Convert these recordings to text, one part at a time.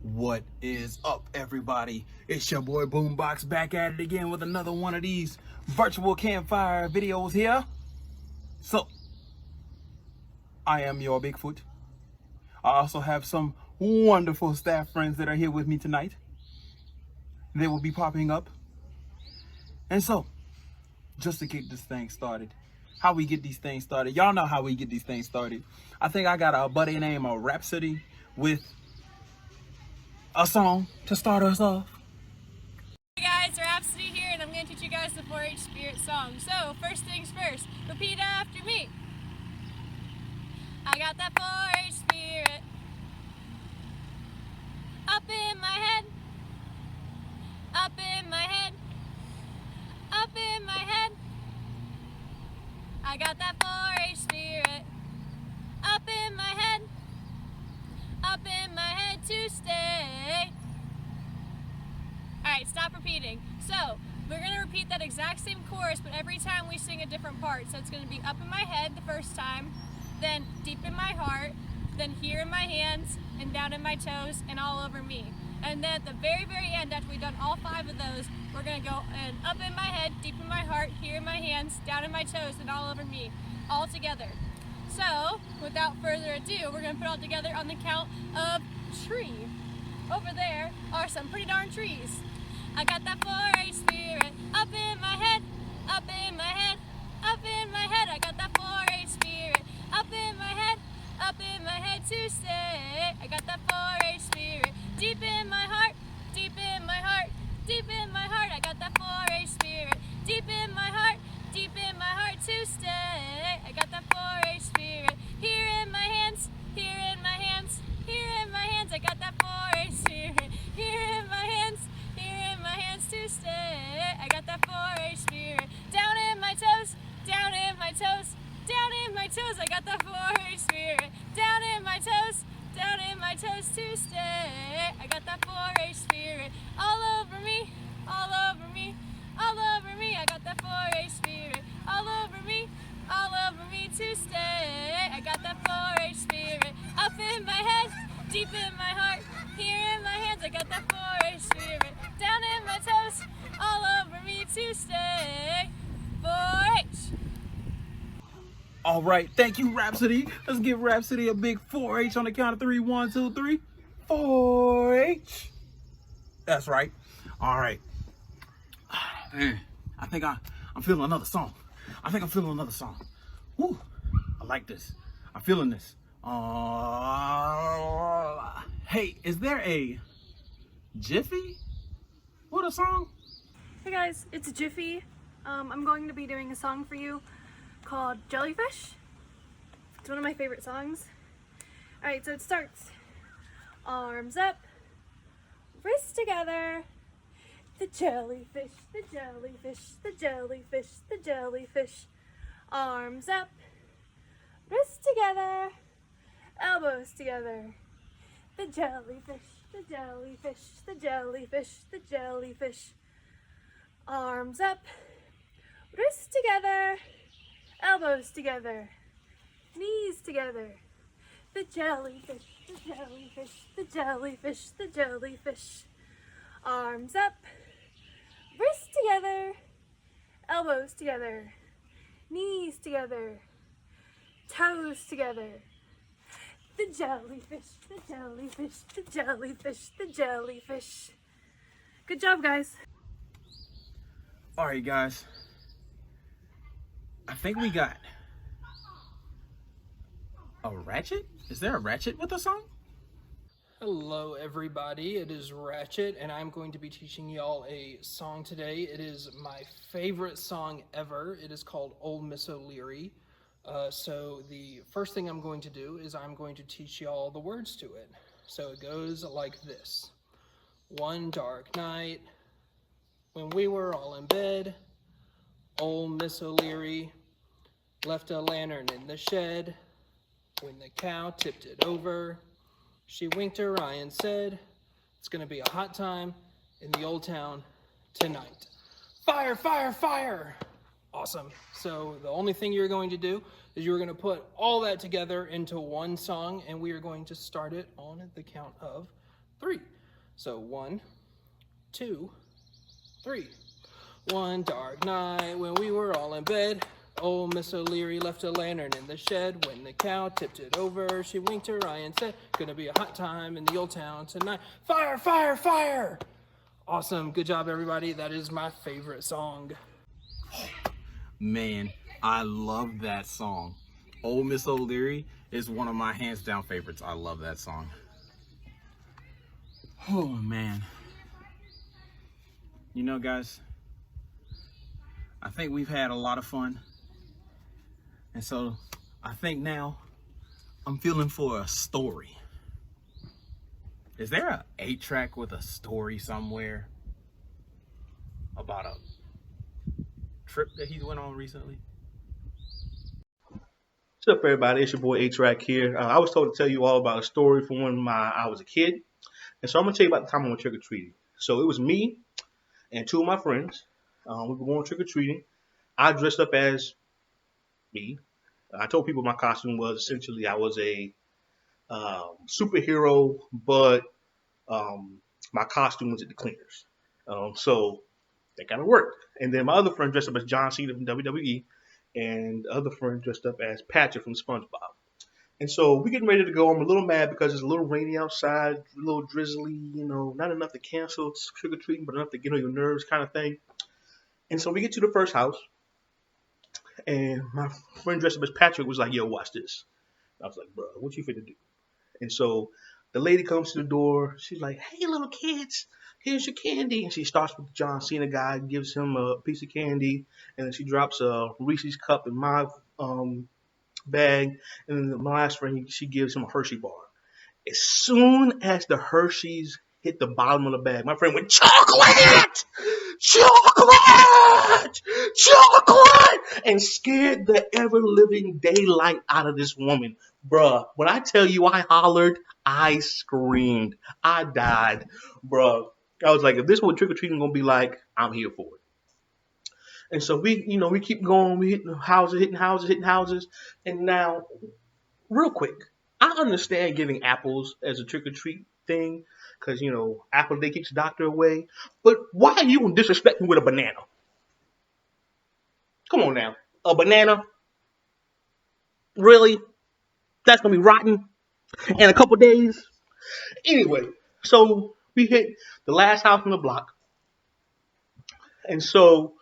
What is up, everybody? It's your boy Boombox back at it again with another one of these virtual campfire videos here. So, I am your Bigfoot. I also have some wonderful staff friends that are here with me tonight. They will be popping up. And so, just to get this thing started, how we get these things started. Y'all know how we get these things started. I think I got a buddy named Rhapsody with a song to start us off. Hey guys, Rhapsody here, and I'm going to teach you guys the 4-H spirit song. So, first things first, repeat after me. I got that 4-H spirit up in my head, up in my head, up in my head. I got that 4-H spirit up in my head, up in my head to stay. Alright, stop repeating. So, we're going to repeat that exact same chorus, but every time we sing a different part. So it's going to be up in my head the first time, then deep in my heart, then here in my hands, and down in my toes, and all over me. And then at the very, very end, after we've done all 5 of those, we're going to go and up in my head, deep in my heart, here in my hands, down in my toes, and all over me, all together. So, without further ado, we're going to put it all together on the count of tree. Over there are some pretty darn trees. I got that 4-H spirit up in my head, up in my head, up in my head. I got that 4-H spirit up in my head to stay. I got that 4-H spirit deep in my heart, deep in my heart, deep in my heart. I got that 4-H spirit deep in my heart, deep in my heart to stay. I got that 4-H spirit here in my hands, here in my hands, here in my hands. I got that 4-H spirit here in my hands to stay. I got that 4-H spirit down in my toes, down in my toes, down in my toes. I got that 4-H spirit down in my toes, down in my toes to stay. I got that 4-H spirit all over me, all over me, all over me. I got that 4-H spirit all over me to stay. I got that 4-H spirit up in my head, deep in my heart, here in my hands. I got that 4-H spirit down in my toes, all over me to stay. 4-H. All right, thank you, Rhapsody. Let's give Rhapsody a big 4-H on the count of 3. 1, 2, 3. 4-H. That's right. All right. Man, I think I'm feeling another song. Woo, I like this. I'm feeling this. Hey, is there a Jiffy with a song? Hey guys, it's Jiffy. I'm going to be doing a song for you called Jellyfish. It's one of my favorite songs. Alright, so it starts. Arms up, wrists together. The jellyfish, the jellyfish, the jellyfish, the jellyfish. Arms up, wrists together, elbows together. The jellyfish, the jellyfish, the jellyfish, the jellyfish. Arms up, wrists together, elbows together, knees together. The jellyfish, the jellyfish, the jellyfish, the jellyfish. Arms up, wrists together, elbows together, knees together, toes together. The jellyfish, the jellyfish, the jellyfish, the jellyfish. Good job, guys. All right, guys. I think we got a Ratchet. Is there a Ratchet with a song? Hello everybody, it is Ratchet and I'm going to be teaching y'all a song today. It is my favorite song ever. It is called Old Miss O'Leary. So the first thing I'm going to do is I'm going to teach y'all the words to it. So it goes like this. One dark night, when we were all in bed, old Miss O'Leary left a lantern in the shed. When the cow tipped it over, she winked her eye and said, it's gonna be a hot time in the old town tonight. Fire, fire, fire! Awesome. So the only thing you're going to do is you're going to put all that together into one song, and we are going to start it on the count of 3. So 1, 2, 3. One dark night when we were all in bed, old Miss O'Leary left a lantern in the shed. When the cow tipped it over, she winked her eye and said, "Gonna be a hot time in the old town tonight. Fire, fire, fire!" Awesome. Good job, everybody. That is my favorite song. Man, I love that song. Old Miss O'Leary is one of my hands down favorites. I love that song. Oh, man. You know, guys, I think we've had a lot of fun. And so I think now I'm feeling for a story. Is there a 8-track with a story somewhere about a trip that he went on recently? What's up, everybody? It's your boy 8-Track here. I was told to tell you all about a story from when I was a kid. And so I'm going to tell you about the time I went trick-or-treating. So it was me and 2 of my friends. We were going trick-or-treating. I dressed up as me. I told people my costume was essentially I was a superhero, but my costume was at the cleaners. So that kind of worked. And then my other friend dressed up as John Cena from WWE. And the other friend dressed up as Patrick from SpongeBob. And so we're getting ready to go. I'm a little mad because it's a little rainy outside, a little drizzly, not enough to cancel trick-or-treating, but enough to get on your nerves kind of thing. And so we get to the first house, and my friend dressed up as Patrick was like, "Yo, watch this." I was like, "Bro, what you finna do?" And so the lady comes to the door. She's like, "Hey, little kids, here's your candy." And she starts with the John Cena guy, gives him a piece of candy, and then she drops a Reese's cup in my bag. And then my last friend, she gives him a Hershey bar. As soon as the Hershey's hit the bottom of the bag, my friend went, "Chocolate! Chocolate! Chocolate!" and scared the ever-living daylight out of this woman. Bruh, when I tell you I hollered, I screamed. I died. Bruh. I was like, if this is what trick-or-treating gonna be like, I'm here for it. And so we keep going. We hitting houses. And now, real quick, I understand giving apples as a trick-or-treat thing because, apple day keeps the doctor away. But why are you gonna disrespect me with a banana? Come on now. A banana? Really? That's gonna be rotten in a couple days? Anyway, so we hit the last house on the block. And so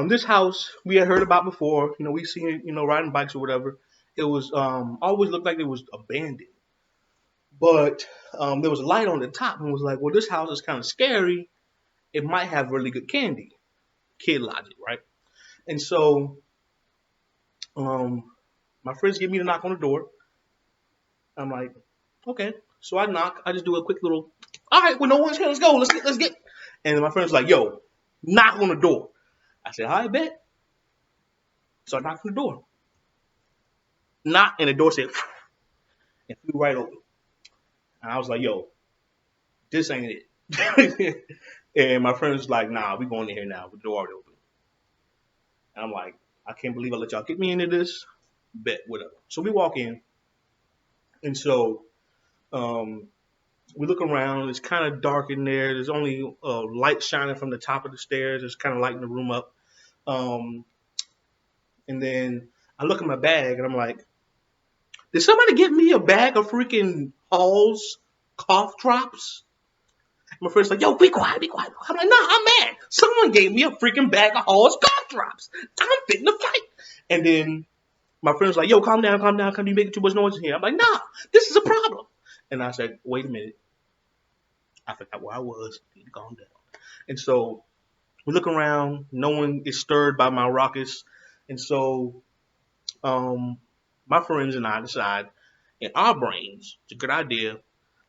this house we had heard about before. We seen it, riding bikes or whatever. It was always looked like it was abandoned. But there was a light on the top and was like, well, this house is kind of scary. It might have really good candy. Kid logic, right? And so my friends give me to knock on the door. I'm like, okay. So I knock. I just do a quick little, all right, well, no one's here. Let's go. Let's get. And my friend's like, yo, knock on the door. I said, all right, bet. So I knocked on the door. Knock, and the door said, and flew right open. And I was like, yo, this ain't it. And my friend was like, nah, we going in here now. The door already open. And I'm like, I can't believe I let y'all get me into this. Bet, whatever. So we walk in. And so we look around. It's kind of dark in there. There's only light shining from the top of the stairs. It's kind of lighting the room up. And then I look at my bag, and I'm like, did somebody give me a bag of freaking Hall's cough drops? My friend's like, yo, be quiet, be quiet. I'm like, nah, I'm mad. Someone gave me a freaking bag of Hall's cough drops. I'm fitting to fight. And then my friend's like, yo, calm down. Come you making too much noise in here? I'm like, nah, this is a problem. And I said, wait a minute. I forgot where I was. I need to calm down. And so we look around. No one is stirred by my ruckus. And so my friends and I decide in our brains, it's a good idea,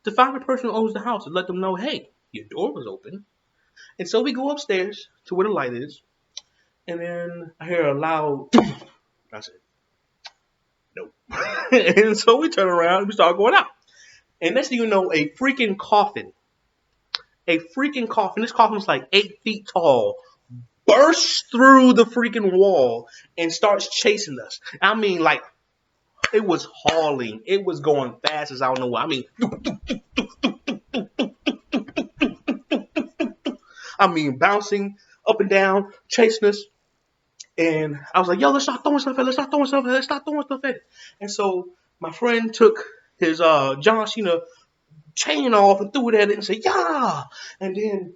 to find the person who owns the house and let them know, hey, your door was open. And so we go upstairs to where the light is. And then I hear a loud, I said, nope. And so we turn around and we start going out. And next thing you know, a freaking coffin. This coffin was like 8 feet tall, bursts through the freaking wall and starts chasing us. I mean, like, it was hauling. It was going fast as I don't know what. I mean, I mean, bouncing up and down, chasing us. And I was like, yo, let's start throwing stuff at it. Let's start throwing stuff at it. Let's start throwing stuff at it. And so my friend took his John Cena chain off and threw it at it and said, yeah. And then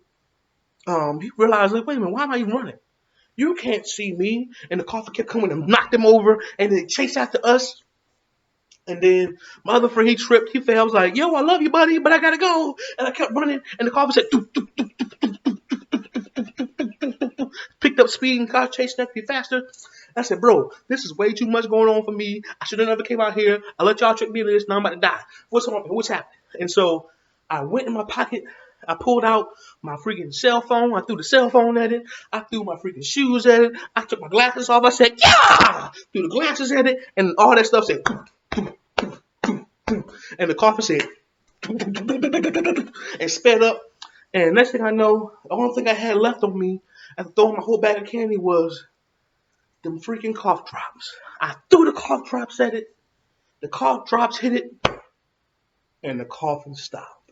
he realized, like, wait a minute, why am I even running? You can't see me. And the coffin kept coming and knocked him over. And then chased after us. And then my other friend, he tripped. He fell. I was like, yo, I love you, buddy, but I got to go. And I kept running. And the coffin said, doop, doop, doop, doop, doop, picked up speed and car chasing after me faster. I said, bro, this is way too much going on for me. I should have never came out here. I let y'all trick me into this. Now I'm about to die. What's on? What's happening? And so I went in my pocket. I pulled out my freaking cell phone. I threw the cell phone at it. I threw my freaking shoes at it. I took my glasses off. I said, yeah! Threw the glasses at it. And all that stuff said, and the coffin said, and sped up. And next thing I know, the only thing I had left on me after throwing my whole bag of candy was them freaking cough drops. I threw the cough drops at it. The cough drops hit it. And the coughing stopped.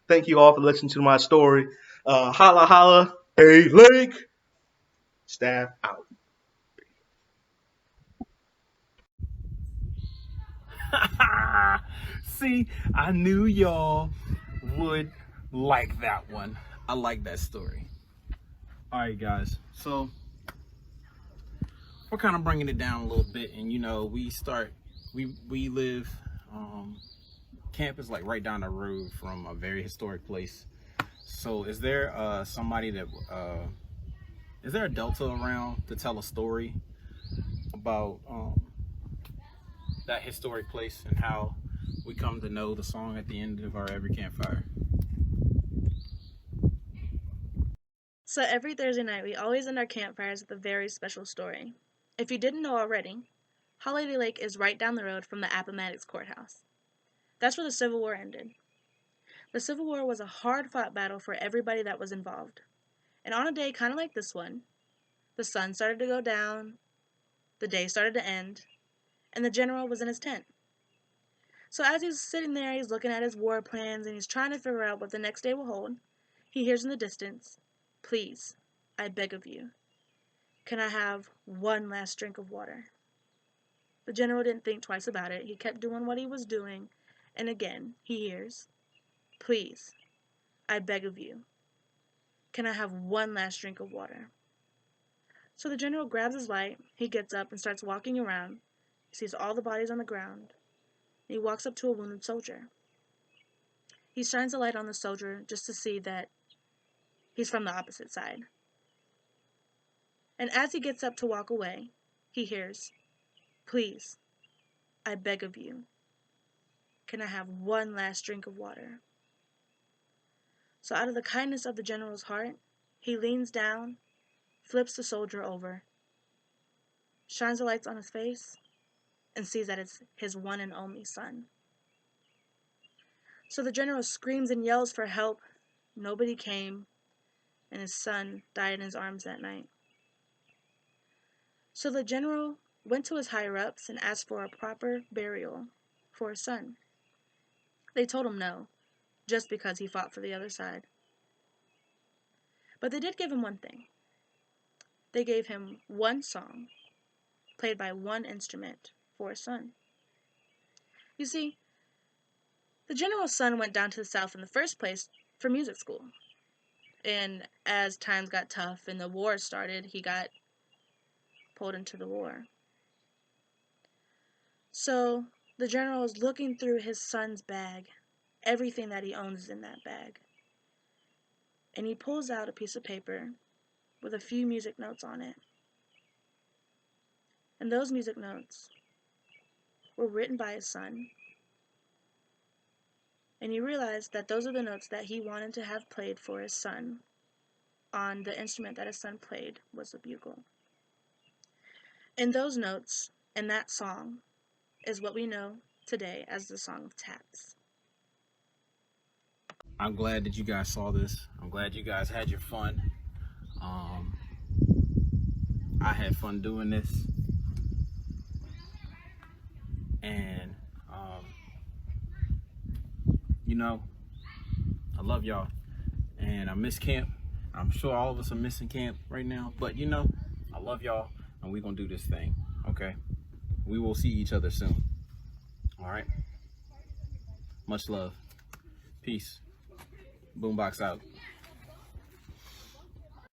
Thank you all for listening to my story. Holla holla. Hey Lake. Staff out. See, I knew y'all would like that one. I like that story. All right, guys. So we're kind of bringing it down a little bit, and you know, we live. Camp is like right down the road from a very historic place. So, is there somebody that is there a Delta around to tell a story about that historic place and how we come to know the song at the end of our every campfire? So every Thursday night, we always end our campfires with a very special story. If you didn't know already, Holiday Lake is right down the road from the Appomattox Courthouse. That's where the Civil War ended. The Civil War was a hard-fought battle for everybody that was involved. And on a day kind of like this one, the sun started to go down, the day started to end, and the general was in his tent. So as he's sitting there, he's looking at his war plans, and he's trying to figure out what the next day will hold, he hears in the distance, "Please, I beg of you, can I have one last drink of water?" The general didn't think twice about it. He kept doing what he was doing, and again, he hears, "Please, I beg of you, can I have one last drink of water?" So the general grabs his light, he gets up and starts walking around. He sees all the bodies on the ground, and he walks up to a wounded soldier. He shines a light on the soldier just to see that he's from the opposite side. And as he gets up to walk away, he hears, "Please, I beg of you, can I have one last drink of water?" So out of the kindness of the general's heart, he leans down, flips the soldier over, shines the lights on his face, and sees that it's his one and only son. So the general screams and yells for help. Nobody came, and his son died in his arms that night. So the general went to his higher-ups and asked for a proper burial for his son. They told him no, just because he fought for the other side. But they did give him one thing. They gave him one song, played by one instrument, for his son. You see, the general's son went down to the South in the first place for music school. And as times got tough and the war started, he got pulled into the war. So the general is looking through his son's bag. Everything that he owns is in that bag. And he pulls out a piece of paper with a few music notes on it. And those music notes were written by his son. And he realized that those are the notes that he wanted to have played for his son on the instrument that his son played was the bugle. And those notes and that song is what we know today as the Song of Taps. I'm glad that you guys saw this. I'm glad you guys had your fun. I had fun doing this. And, you know, I love y'all. and I miss camp. I'm sure all of us are missing camp right now, but you know, I love y'all, and we're gonna do this thing, okay? We will see each other soon. All right? Much love. Peace. Boombox out.